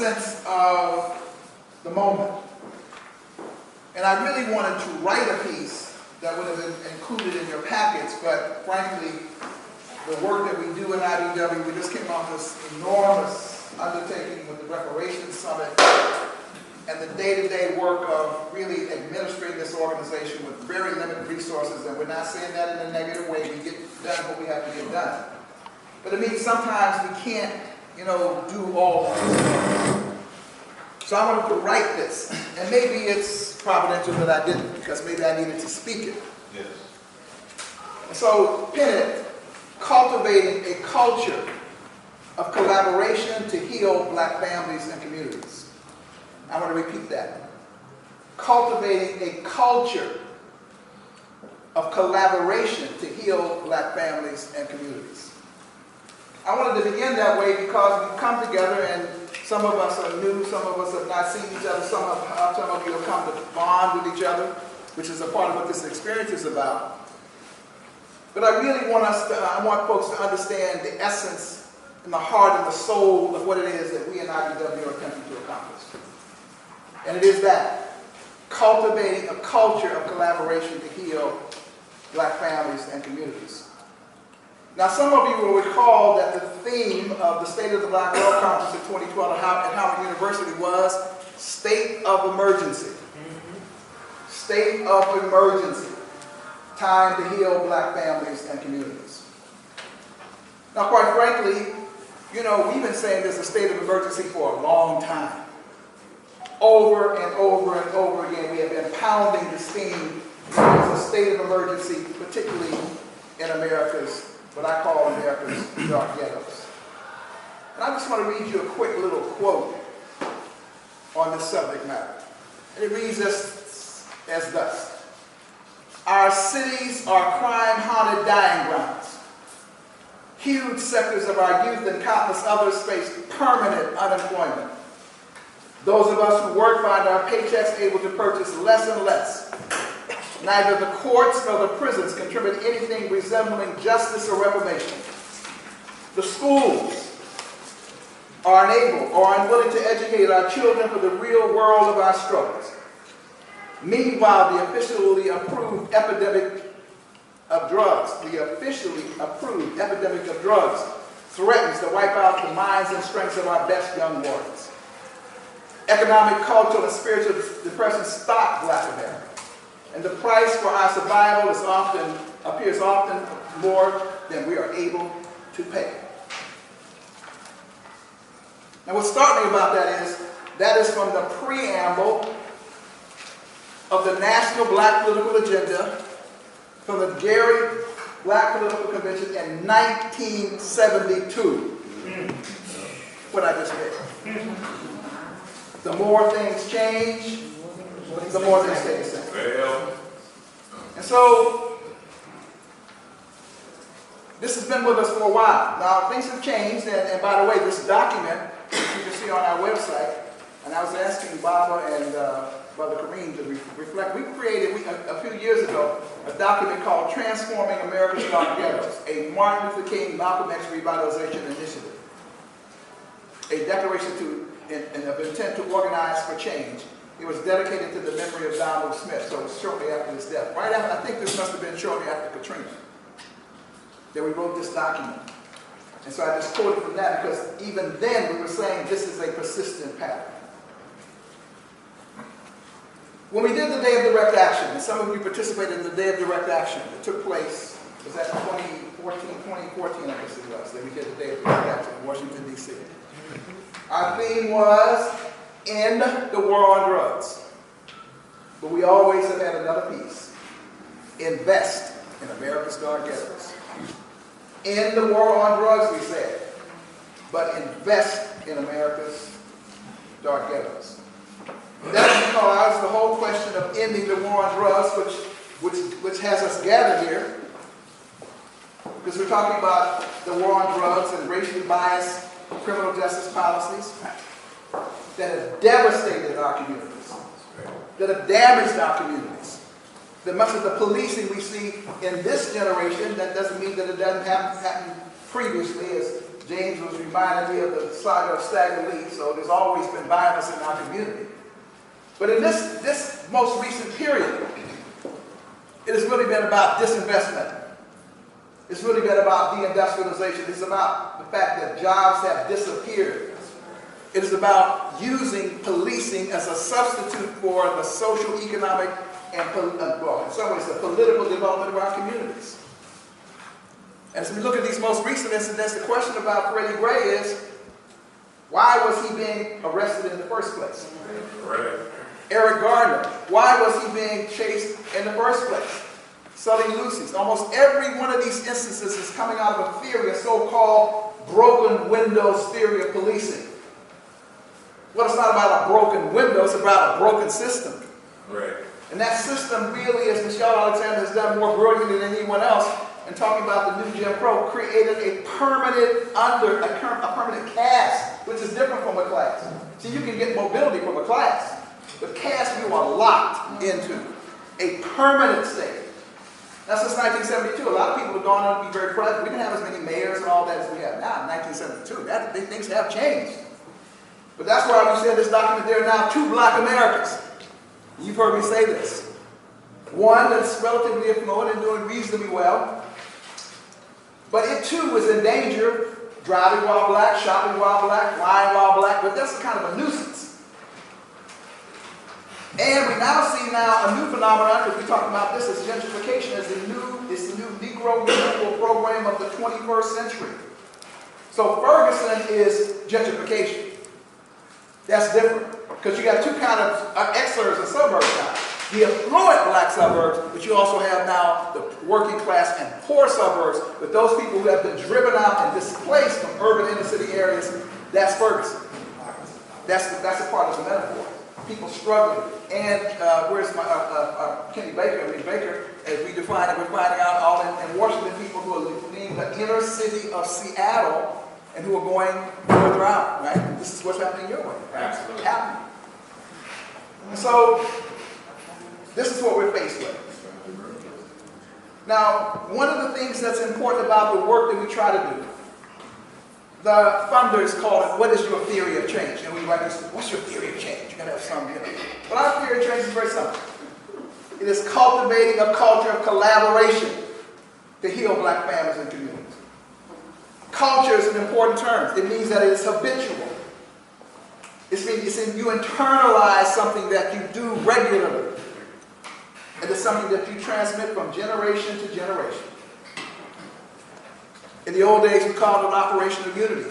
sense of the moment. And I really wanted to write a piece that would have been included in your packets, but frankly, the work that we do in IBW, we just came off this enormous undertaking with the Reparations Summit and the day-to-day work of really administrating this organization with very limited resources, and we're not saying that in a negative way. We get done what we have to get done. But it means sometimes we can't, do all of this. So I wanted to write this, and maybe it's providential that I didn't, because maybe I needed to speak it. Yes. And so, pin it, cultivating a culture of collaboration to heal black families and communities. I want to repeat that. Cultivating a culture of collaboration to heal black families and communities. I wanted to begin that way because we come together, and some of us are new, some of us have not seen each other, some of you have come to bond with each other, which is a part of what this experience is about. But I really want folks to understand the essence and the heart and the soul of what it is that we in IBW are attempting to accomplish. And it is that, cultivating a culture of collaboration to heal black families and communities. Now, some of you will recall that the theme of the State of the Black World Conference in 2012 at Howard University was State of Emergency. State of Emergency. Time to heal black families and communities. Now, quite frankly, we've been saying there's a state of emergency for a long time. Over and over and over again, we have been pounding this theme. There's a state of emergency, particularly in what I call America's dark ghettos. And I just want to read you a quick little quote on this subject matter. And it reads as thus. Our cities are crime-haunted dying grounds. Huge sectors of our youth and countless others face permanent unemployment. Those of us who work find our paychecks able to purchase less and less. Neither the courts nor the prisons contribute anything resembling justice or reformation. The schools are unable or unwilling to educate our children for the real world of our struggles. Meanwhile, the officially approved epidemic of drugs, threatens to wipe out the minds and strengths of our best young warriors. Economic, cultural, and spiritual depression stalk Black America. And the price for our survival appears often more than we are able to pay. Now what's startling about that is from the preamble of the National Black Political Agenda from the Gary Black Political Convention in 1972. What I just read. The more things change, the more things stay the same. Well. And so, this has been with us for a while. Now, things have changed, and by the way, this document, you can see on our website, and I was asking Baba and Brother Kareem to reflect. We created, a few years ago, a document called Transforming America's Dark Ghettos, a Martin Luther King Malcolm X Revitalization Initiative, a declaration of intent to organize for change. It was dedicated to the memory of Donald Smith, so it was shortly after his death. Right after, I think this must have been shortly after Katrina, that we wrote this document. And so I just quoted from that because even then we were saying this is a persistent pattern. When we did the Day of Direct Action, and some of you participated in the Day of Direct Action, it took place, was that 2014, I guess it was, that we did the Day of Direct Action in Washington, D.C. Our theme was End the War on Drugs. But we always have had another piece. Invest in America's dark ghettos. End the war on drugs, we said, but invest in America's dark ghettos. That's because the whole question of ending the war on drugs, which has us gathered here, because we're talking about the war on drugs and racially biased criminal justice policies that have devastated our communities, that have damaged our communities. That much of the policing we see in this generation, that doesn't mean that it doesn't happen previously, as James was reminding me of the saga of Stagger Lee, so there's always been violence in our community. But in this most recent period, it has really been about disinvestment. It's really been about deindustrialization. It's about the fact that jobs have disappeared. It is about using policing as a substitute for the social, economic, and well, in some ways, the political development of our communities. As we look at these most recent incidents, the question about Freddie Gray is, why was he being arrested in the first place? Right. Eric Garner, why was he being chased in the first place? Sully Lucy's. Almost every one of these instances is coming out of a theory, a so-called broken windows theory of policing. Well, it's not about a broken window, it's about a broken system. Right. And that system really, as Michelle Alexander has done more brilliantly than anyone else, in talking about the new Jim Crow, created a permanent caste, which is different from a class. See, you can get mobility from a class, but caste you are locked into a permanent state. Now, since 1972, a lot of people have gone on to be very proud. We didn't have as many mayors and all that as we have now in 1972. Things have changed. But that's why we said in this document there are now 2 black Americans. You've heard me say this. One that's relatively affluent and doing reasonably well. But it too is in danger, driving while black, shopping while black, flying while black, but that's kind of a nuisance. And we now see a new phenomenon, because we talked about this as gentrification, it's the new Negro renewal program of the 21st century. So Ferguson is gentrification. That's different, because you got 2 kind of exurbs and suburbs now. The affluent black suburbs, but you also have now the working class and poor suburbs, but those people who have been driven out and displaced from urban inner city areas, that's Ferguson. That's a part of the metaphor. People struggling. And where's my Kenny Baker? I mean, Baker, as we define it, we're finding out all in Washington, people who are leaving the inner city of Seattle and who are going further out, right? This is what's happening your way, right? Absolutely. Happening. And so, this is what we're faced with. Now, one of the things that's important about the work that we try to do, the funders call it, what is your theory of change? And we write this, what's your theory of change? You gotta have some, But our theory of change is very simple. It is cultivating a culture of collaboration to heal black families and communities. Culture is an important term. It means that it is habitual. It's you internalize something that you do regularly. And it's something that you transmit from generation to generation. In the old days, we called it operational unity.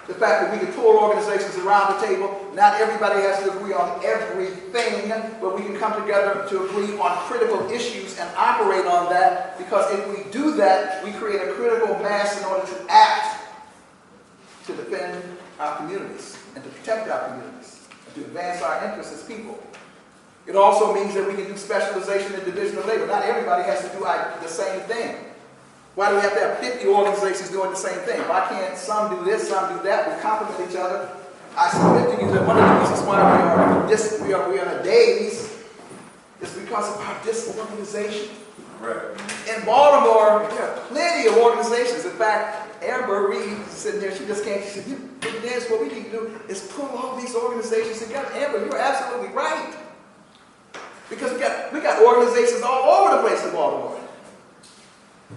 The fact that we can pull organizations around the table. Not everybody has to agree on everything, but we can come together to agree on critical issues and operate on that, because if we do that, we create a critical mass in order to act to defend our communities and to protect our communities and to advance our interests as people. It also means that we can do specialization in division of labor. Not everybody has to do the same thing. Why do we have to have 50 organizations doing the same thing? Why can't some do this, some do that? We complement each other. I submit to you that one of the reasons why we are in a daze is because of our disorganization. Right. In Baltimore, there are plenty of organizations. In fact, Amber Reed sitting there, she just came, she said, Dennis, what we need to do is pull all these organizations together. Amber, you're absolutely right. Because we got organizations all over the place in Baltimore.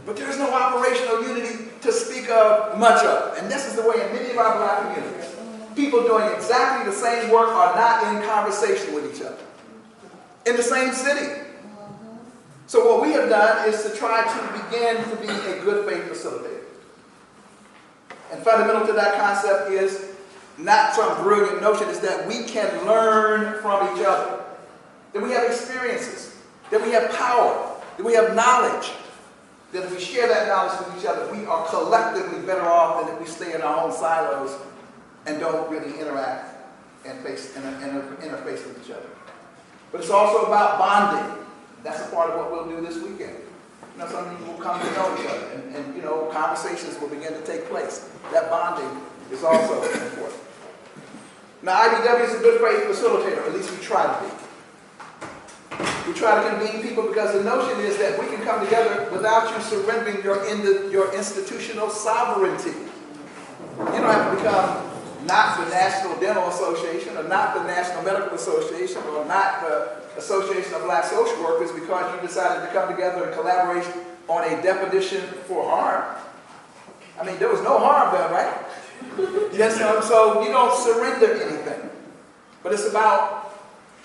But there's no operational unity to speak of much of. And this is the way in many of our black communities. People doing exactly the same work are not in conversation with each other. In the same city. So what we have done is to try to begin to be a good faith facilitator. And fundamental to that concept is not some brilliant notion, is that we can learn from each other. That we have experiences. That we have power. That we have knowledge. That if we share that knowledge with each other, we are collectively better off than if we stay in our own silos and don't really interact and interface with each other. But it's also about bonding. That's a part of what we'll do this weekend. Some people will come to know each other, and conversations will begin to take place. That bonding is also important. Now, IBW is a good faith facilitator, at least we try to be. We try to convene people because the notion is that we can come together without you surrendering your institutional sovereignty. You don't have to become not the National Dental Association or not the National Medical Association or not the Association of Black Social Workers because you decided to come together and collaborate on a definition for harm. I mean, there was no harm done, right? Yes, so you don't surrender anything. But it's about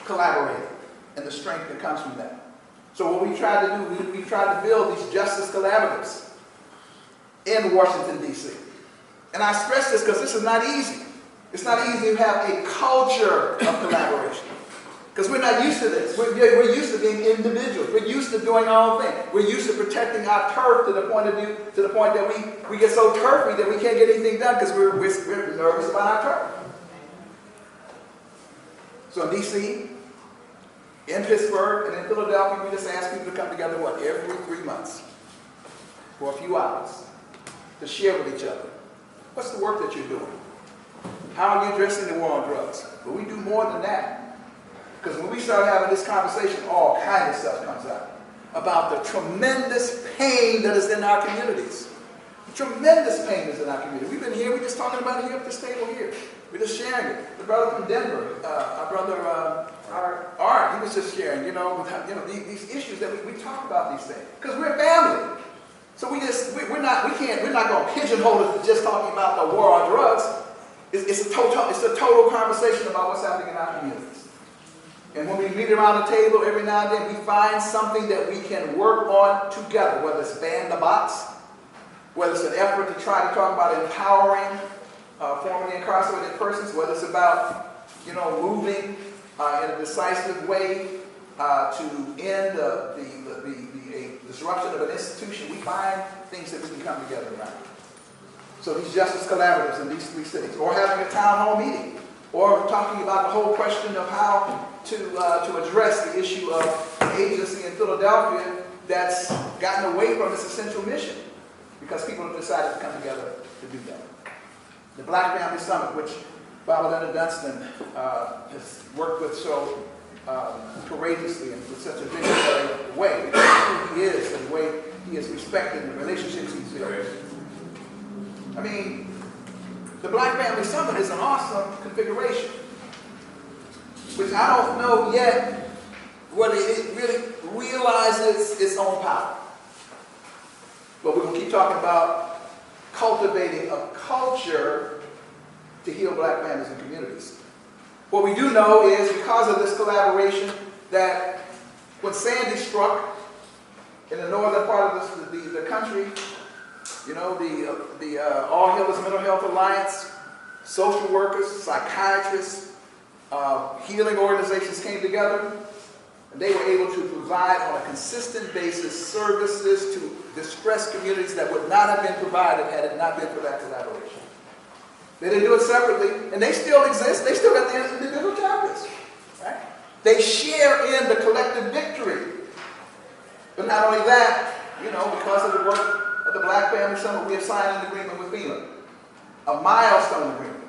collaborating and the strength that comes from that. So what we tried to do, we tried to build these justice collaboratives in Washington, D.C. And I stress this because this is not easy. It's not easy to have a culture of collaboration. Because we're not used to this. We're used to being individuals. We're used to doing our own thing. We're used to protecting our turf to the point that we get so turfy that we can't get anything done because we're nervous about our turf. So in D.C., in Pittsburgh, and in Philadelphia, we just ask people to come together, every 3 months for a few hours to share with each other. What's the work that you're doing? How are you addressing the war on drugs? But we do more than that. Because when we start having this conversation, all kinds of stuff comes out about the tremendous pain that is in our communities. Tremendous pain is in our community. We've been here, we're just talking about it here at this table here. We're just sharing it. The brother from Denver, our brother Art, he was just sharing, these issues that we talk about these things. Because we're family. So we're not going to pigeonhole it to just talking about the war on drugs. It's a total conversation about what's happening in our communities. And when we meet around the table every now and then, we find something that we can work on together, whether it's ban the bots, whether it's an effort to try to talk about empowering formerly incarcerated persons, whether it's about moving in a decisive way to end the disruption of an institution. We find things that we can come together around. So these justice collaboratives in these 3 cities, or having a town hall meeting, or talking about the whole question of how to address the issue of an agency in Philadelphia that's gotten away from its essential mission because people have decided to come together to do that. The Black Family Summit, which Barbara Leonard Dunstan has worked with so courageously and with such a visionary way, who he is and the way he is respected and the relationships he's built. I mean, the Black Family Summit is an awesome configuration, which I don't know yet whether it really realizes its own power. But we're going to keep talking about cultivating a culture to heal Black families and communities. What we do know is, because of this collaboration, that when Sandy struck in the northern part of the country, the All Healers Mental Health Alliance, social workers, psychiatrists, healing organizations came together, and they were able to provide on a consistent basis services to distressed communities that would not have been provided had it not been for that collaboration. They didn't do it separately, and they still exist. They still got their individual chapters, right? They share in the collective victory. But not only that, because of the work of the Black Family Summit, we have signed an agreement with FEMA, a milestone agreement.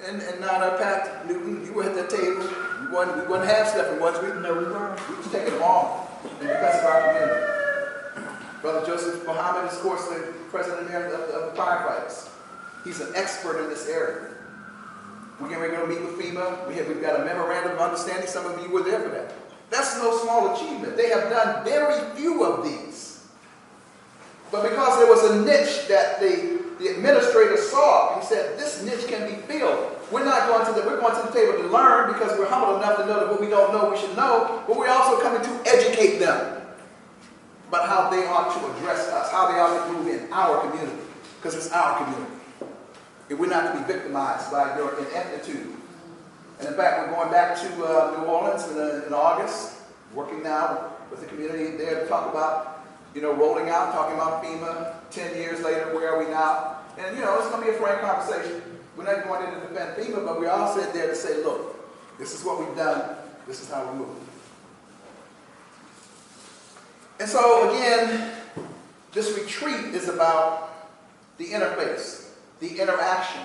And now, Pat Newton, you were at that table. We wasn't half stepping, was we? No, we weren't. We was taking them on, and because of our community. Brother Joseph Muhammad is, of course, the president of the firefighters. He's an expert in this area. We're going to meet with FEMA. We've got a memorandum of understanding. Some of you were there for that. That's no small achievement. They have done very few of these. But because there was a niche that the administrator saw, he said, this niche can be filled. We're going to the table to learn because we're humble enough to know that what we don't know, we should know. But we're also coming to educate them about how they ought to address us, how they ought to move in our community, because it's our community. And we're not to be victimized by your ineptitude. And in fact, we're going back to New Orleans in August, working now with the community there to talk about, rolling out, talking about FEMA. 10 years later, where are we now? And, it's going to be a frank conversation. We're not going in to defend FEMA, but we all sit there to say, look, this is what we've done. This is how we move. And so, again, this retreat is about the interface, the interaction,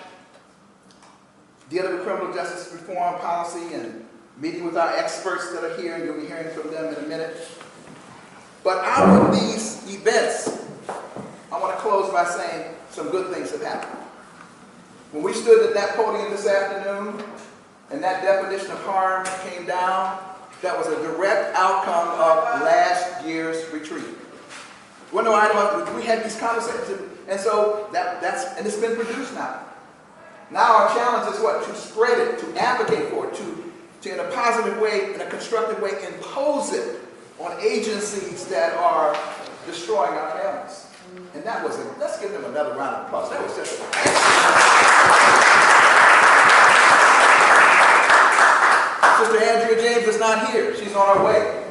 dealing with criminal justice reform policy and meeting with our experts that are here, and you'll be hearing from them in a minute. But out of these events, I want to close by saying some good things have happened. When we stood at that podium this afternoon and that definition of harm came down, that was a direct outcome of last year's retreat. Well, no, I know, we had these conversations, and so and it's been produced now. Now our challenge is what? To spread it, to advocate for it, to in a positive way, in a constructive way, impose it on agencies that are destroying our families. And that was it. Let's give them another round of applause. That was just Sister Andrea James is not here. She's on her way.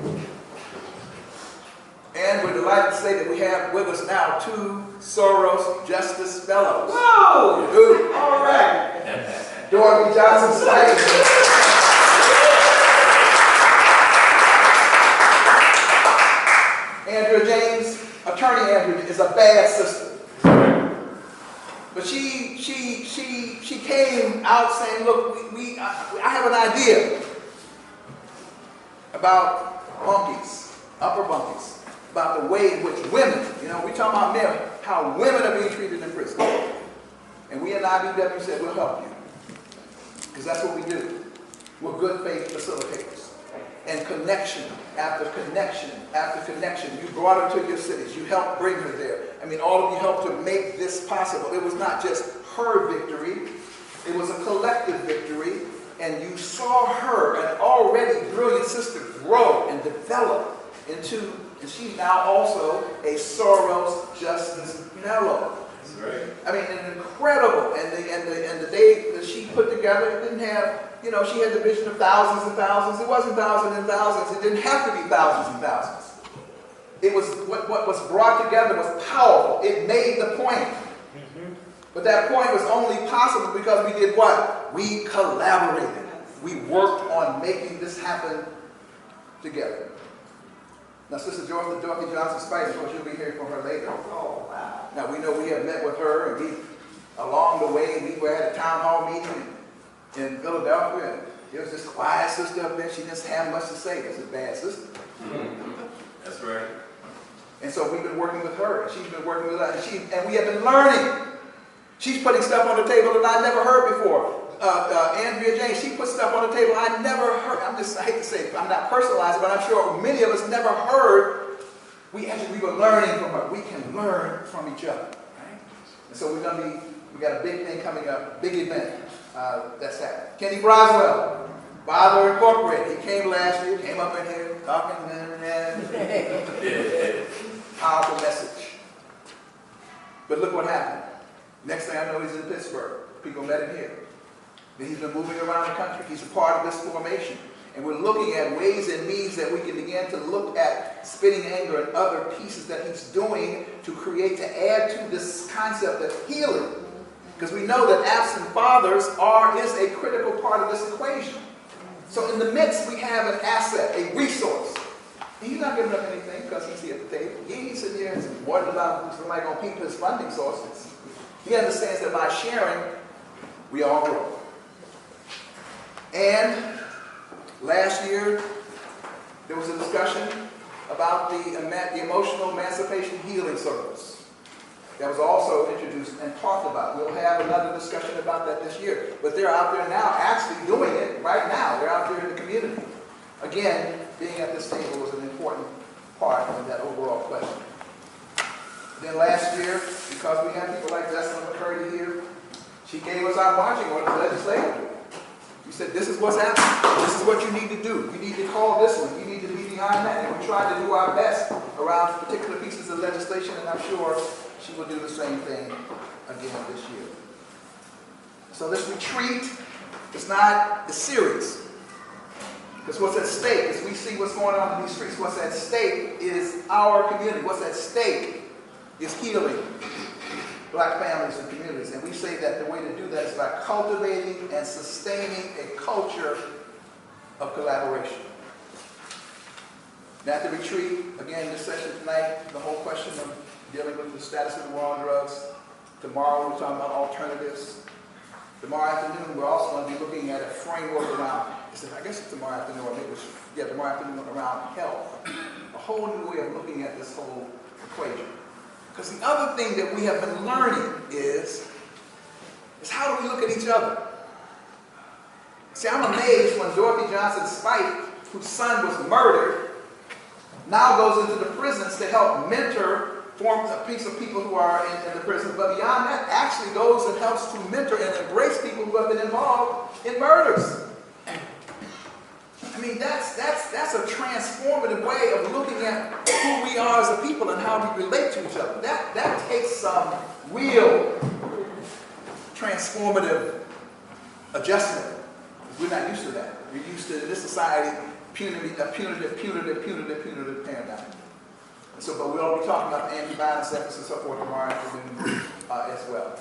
And we're delighted to say that we have with us now 2 Soros Justice Fellows. Whoa! Dude. All right. Dorothy Johnson Snyder. Andrea James, Attorney Andrea, is a bad sister. But she came out saying, look, I have an idea about bunkies, upper bunkies, about the way in which women, we talk about men, how women are being treated in prison. And we in IBW said, we'll help you. Because that's what we do. We're good faith facilitators. And connection after connection after connection. You brought her to your cities. You helped bring her there. I mean, all of you helped to make this possible. It was not just her victory. It was a collective victory. And you saw her, an already brilliant sister, grow and develop into, and she's now also a Soros Justice Fellow. That's right. I mean, an incredible, and the day that she put together, it didn't have, she had the vision of thousands and thousands. It wasn't thousands and thousands. It didn't have to be thousands and thousands. It was, what was brought together was powerful. It made the point. But that point was only possible because we did what? We collaborated. We worked on making this happen together. Now, Sister Dorothy Johnson Spice, of course, you'll be hearing from her later. Oh, wow. Now, we know we have met with her, and along the way, we were at a town hall meeting in Philadelphia, and there was this quiet sister up there. She didn't have much to say. That's a bad sister. That's right. And so we've been working with her, and she's been working with us, and we have been learning. She's putting stuff on the table that I never heard before. Andrea James, she put stuff on the table I never heard. I hate to say it, I'm not personalizing, but I'm sure many of us never heard. We were learning from her. We can learn from each other, right? And so we got a big thing coming up, big event that's happening. Kenny Broswell, Father Incorporated. He came last year, came up in here talking, powerful message. But look what happened. Next thing I know, he's in Pittsburgh. People met him here. Then he's been moving around the country. He's a part of this formation. And we're looking at ways and means that we can begin to look at spitting anger and other pieces that he's doing to create, to add to this concept of healing. Because we know that absent fathers is a critical part of this equation. So in the midst, we have an asset, a resource. And he's not giving up anything because he's here at the table. He ain't sitting here and worried about somebody going to peep his funding sources. He understands that by sharing, we all grow. And last year, there was a discussion about the emotional emancipation healing circles. That was also introduced and talked about. We'll have another discussion about that this year. But they're out there now actually doing it right now. They're out there in the community. Again, being at this table was an important part of that overall question. Then last year, because we had people like Jessalyn McCurdy here, she gave us our marching orders legislatively. She said, this is what's happening. This is what you need to do. You need to call this one. You need to be behind that. And we tried to do our best around particular pieces of legislation, and I'm sure she will do the same thing again this year. So this retreat is serious. Because what's at stake, as we see what's going on in these streets, what's at stake is our community. What's at stake is healing black families and communities. And we say that the way to do that is by cultivating and sustaining a culture of collaboration. Now at the retreat, again, this session tonight, the whole question of dealing with the status of the war on drugs. Tomorrow we're talking about alternatives. Tomorrow afternoon we're also going to be looking at a framework around, I guess it's tomorrow afternoon, or maybe tomorrow afternoon around health. A whole new way of looking at this whole equation. Because the other thing that we have been learning is is how do we look at each other? See, I'm amazed when Dorothy Johnson Spike, whose son was murdered, now goes into the prisons to help mentor, form a piece of people who are in the prisons, but beyond that, actually goes and helps to mentor and embrace people who have been involved in murders. I mean, that's a transformative way of looking at who we are as a people and how we relate to each other. That takes some real transformative adjustment. We're not used to that. We're used to, in this society, punitive paradigm. And so, but we'll be talking about anti-violence efforts and so forth tomorrow afternoon as well.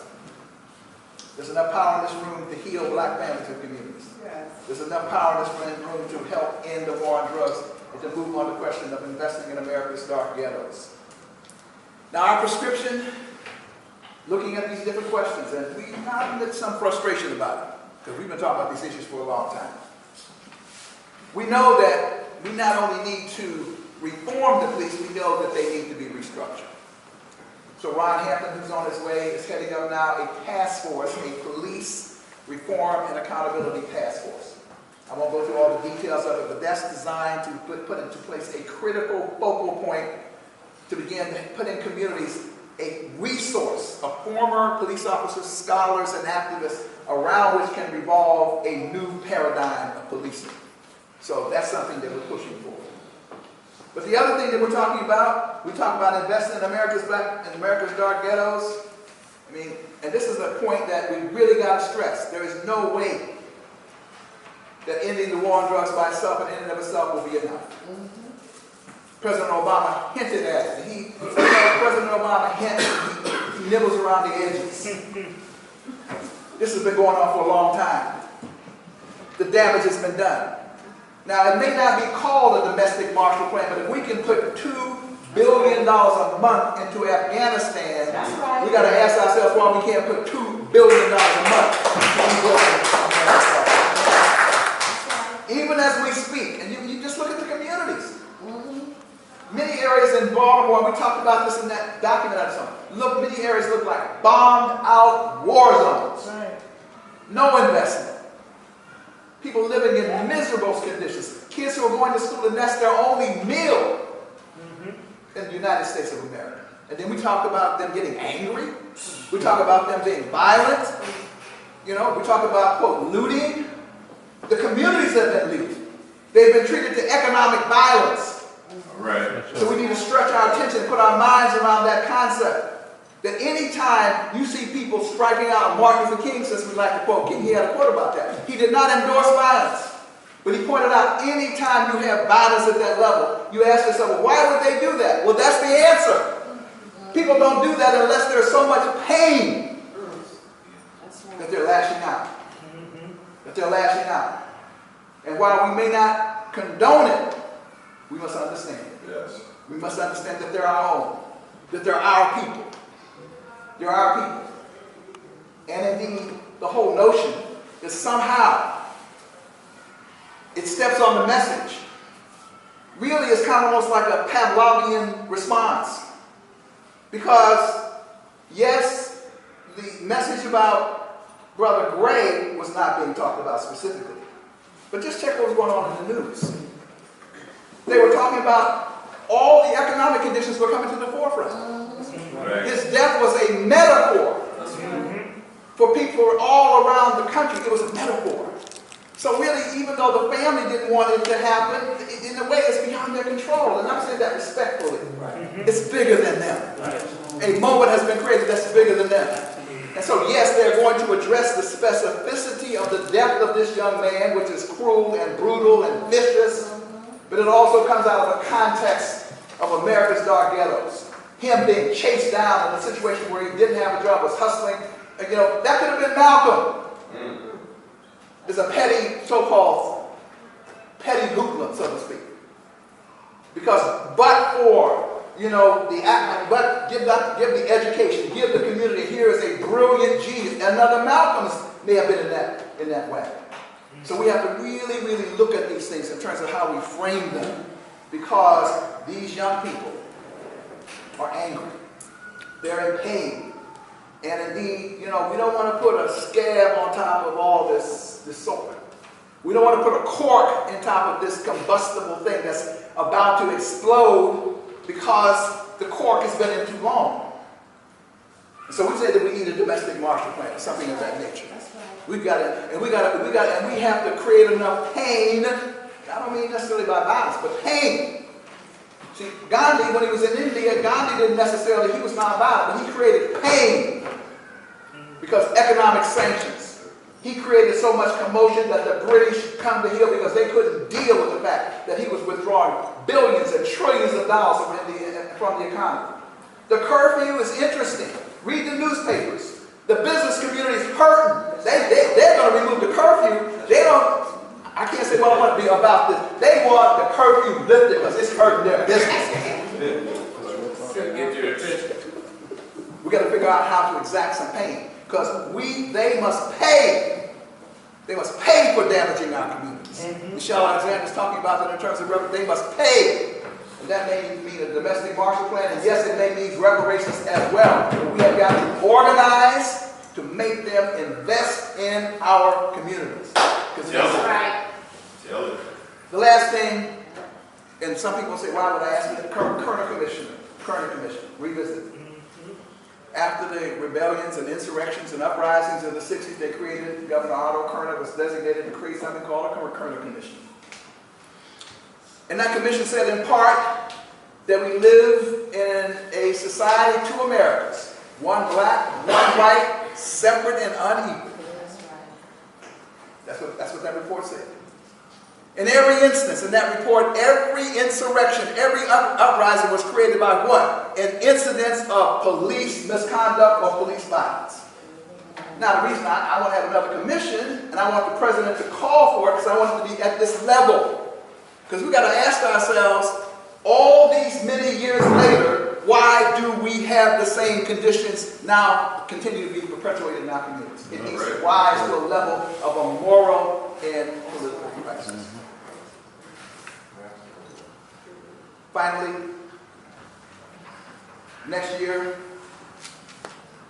There's enough power in this room to heal black families and communities. Yes. There's enough power in this room to help end the war on drugs and to move on to the question of investing in America's dark ghettos. Now, our prescription, looking at these different questions, and we have some frustration about it, because we've been talking about these issues for a long time. We know that we not only need to reform the police, we know that they need to be restructured. So Ron Hampton, who's on his way, is heading up now a task force, a police reform and accountability task force. I won't go through all the details of it, but that's designed to put into place a critical focal point to begin to put in communities a resource of former police officers, scholars, and activists around which can revolve a new paradigm of policing. So that's something that we're pushing for. But the other thing that we're talking about, we talk about investing in America's dark ghettos. I mean, and this is a point that we really got to stress. There is no way that ending the war on drugs by itself and in and of itself will be enough. President Obama hinted at it. President Obama hints, he nibbles around the edges. This has been going on for a long time. The damage has been done. Now, it may not be called a domestic Marshall Plan, but if we can put $2 billion a month into Afghanistan, right. We got to ask ourselves why we can't put $2 billion a month into Afghanistan. Even as we speak, and you just look at the communities. Many areas in Baltimore, we talked about this in that document I saw. Many areas look like bombed out war zones. Right. No investment. People living in miserable conditions. Kids who are going to school and that's their only meal in the United States of America. And then we talk about them getting angry. We talk about them being violent. You know, we talk about, quote, looting. The communities have been looted. They've been treated to economic violence. Right. So we need to stretch our attention and put our minds around that concept. That any time you see people striking out, Martin Luther King, since we like to quote King, he had a quote about that. He did not endorse violence. But he pointed out, any time you have violence at that level, you ask yourself, well, why would they do that? Well, that's the answer. People don't do that unless there's so much pain that they're lashing out. That they're lashing out. And while we may not condone it, we must understand. Yes. We must understand that they're our own. That they're our people. They're our people. And indeed, the whole notion is somehow it steps on the message. Really, it's kind of almost like a Pavlovian response. Because, yes, the message about Brother Gray was not being talked about specifically. But just check what was going on in the news. They were talking about all the economic conditions were coming to the forefront. Right. His death was a metaphor for people all around the country. It was a metaphor. So really, even though the family didn't want it to happen, in a way it's beyond their control. And I'm saying that respectfully. It's bigger than them. A moment has been created that's bigger than them. And so yes, they're going to address the specificity of the death of this young man, which is cruel and brutal and vicious. But it also comes out of a context of America's dark ghettos. Him being chased down in a situation where he didn't have a job, was hustling. You know, that could have been Malcolm. It's a petty, so-called petty hoopla, so to speak. Because but for, you know, but give the education, give the community, here is a brilliant genius. Another Malcolm may have been in that way. So we have to really, really look at these things in terms of how we frame them. Because these young people are angry. They're in pain. And indeed, we don't want to put a scab on top of all this soap. We don't want to put a cork on top of this combustible thing that's about to explode because the cork has been in too long. And so we say that we need a domestic Marshall Plan, something of that nature. We've got to, and we have to create enough pain. I don't mean necessarily by violence, but pain. See, Gandhi, when he was in India, Gandhi didn't necessarily, he was nonviolent, but he created pain because economic sanctions. He created so much commotion that the British come to heel because they couldn't deal with the fact that he was withdrawing billions and trillions of dollars from the economy. The curfew is interesting. Read the newspapers. The business community is hurting. They're going to remove the curfew. They don't, I can't say what I want to be about this. They want the curfew lifted because it's hurting their business. Get your attention. We got to figure out how to exact some pain. Because they must pay. They must pay for damaging our communities. Michelle Alexander is talking about that in terms of they must pay. And that may mean a domestic Marshall Plan, and yes, it may mean reparations as well. But we have got to organize to make them invest in our communities. That's right. Tell it. The last thing, and some people say, why would I ask me the Kerner Commission, revisit. After the rebellions and insurrections and uprisings of the 60s, they created, Governor Otto Kerner was designated to create something called a Kerner Commission. And that commission said in part that we live in a society, two Americas, one black, one white, separate and unequal. That's what that report said. In every instance in that report, every insurrection, every uprising was created by what? An incidence of police misconduct or police violence. Now, the reason I want to have another commission, and I want the president to call for it, because I want it to be at this level. Because we've got to ask ourselves, all these many years later, why do we have the same conditions now continue to be perpetuated in our communities? It needs to rise to a level of a moral and political crisis. Finally, next year,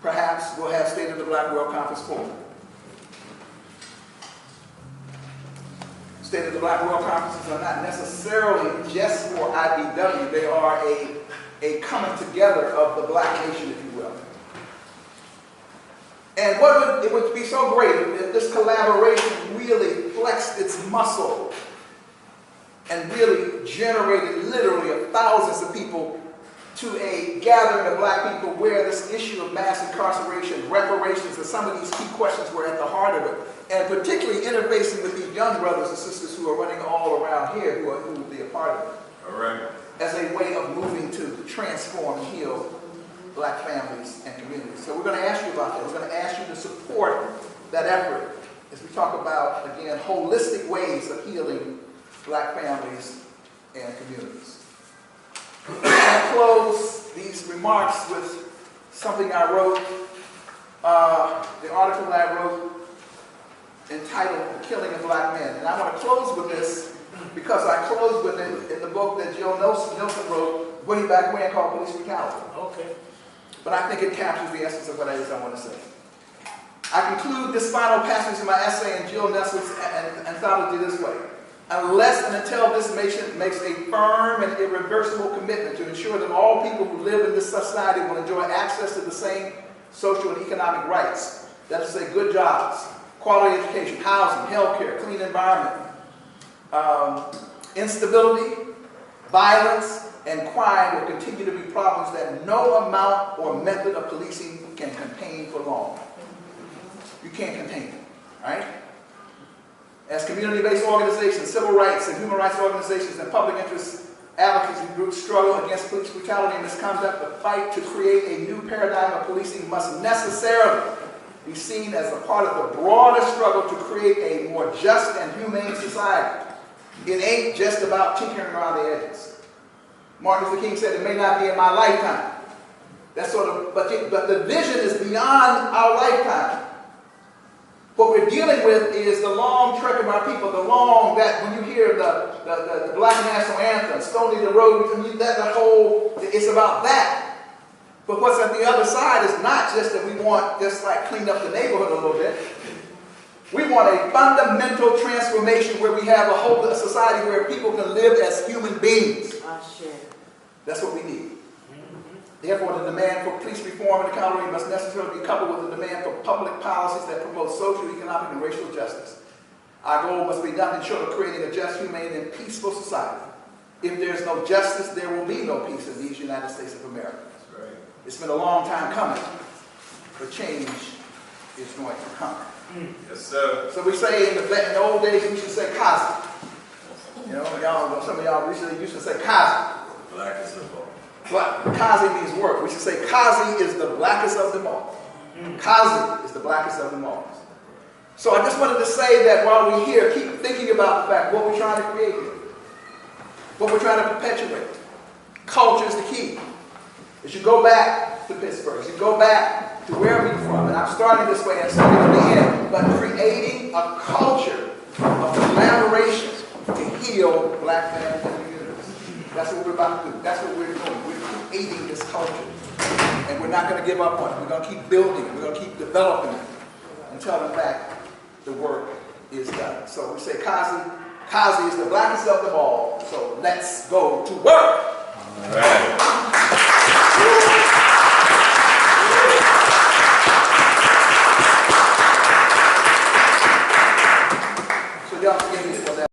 perhaps we'll have State of the Black World Conference 4. State of the Black World Conferences are not necessarily just for IBW. They are a coming together of the black nation, if you will. And it would be so great if this collaboration really flexed its muscle and really generated literally thousands of people to a gathering of black people where this issue of mass incarceration, reparations, and some of these key questions were at the heart of it. And particularly interfacing with these young brothers and sisters who are running all around here who will be a part of it. All right. As a way of moving to transform and heal black families and communities. So we're going to ask you about that. We're going to ask you to support that effort as we talk about, again, holistic ways of healing black families and communities. I'm going to close these remarks with something I wrote, the article I wrote entitled The Killing of Black Men. And I want to close with this because I closed with it in the book that Jill Nelson wrote way back when called Police Brutality. Okay. But I think it captures the essence of what it is I want to say. I conclude this final passage in my essay in Jill Nelson's anthology this way. Unless and until this nation makes a firm and irreversible commitment to ensure that all people who live in this society will enjoy access to the same social and economic rights, that is to say good jobs, quality education, housing, health care, clean environment, instability, violence, and crime will continue to be problems that no amount or method of policing can contain for long. You can't contain it, right? As community-based organizations, civil rights and human rights organizations, and public interest advocacy groups struggle against police brutality and misconduct, the fight to create a new paradigm of policing must necessarily be seen as a part of the broader struggle to create a more just and humane society. It ain't just about tinkering around the edges. Martin Luther King said, it may not be in my lifetime. That's sort of, but the vision is beyond our lifetime. What we're dealing with is the long trek of our people, that when you hear the Black National Anthem, Stony the Road, it's about that. But what's at the other side is not just that we want just like clean up the neighborhood a little bit. We want a fundamental transformation where we have a whole society where people can live as human beings. That's what we need. Therefore, the demand for police reform and accountability must necessarily be coupled with the demand for public policies that promote social, economic, and racial justice. Our goal must be nothing short of creating a just, humane, and peaceful society. If there's no justice, there will be no peace in these United States of America. That's right. It's been a long time coming, but change is going to come. Yes, sir. So we say in the old days, we used to say Kazi. You know, some of y'all recently used to say Kazi. Blackest of all. But Kazi means work. We should say Kazi is the blackest of them all. Kazi is the blackest of them all. So I just wanted to say that while we're here, keep thinking about the fact what we're trying to create here. What we're trying to perpetuate. Culture is the key. As you go back to Pittsburgh, as you go back to wherever you're from, and I'm starting this way and starting at the end, but creating a culture of collaboration to heal black families and communities. That's what we're about to do. That's what we're doing. We're creating this culture. And we're not going to give up on it. We're going to keep building it. We're going to keep developing it until, in fact, the work is done. So we say Kazi. Kazi is the blackest of them all. So let's go to work. All right.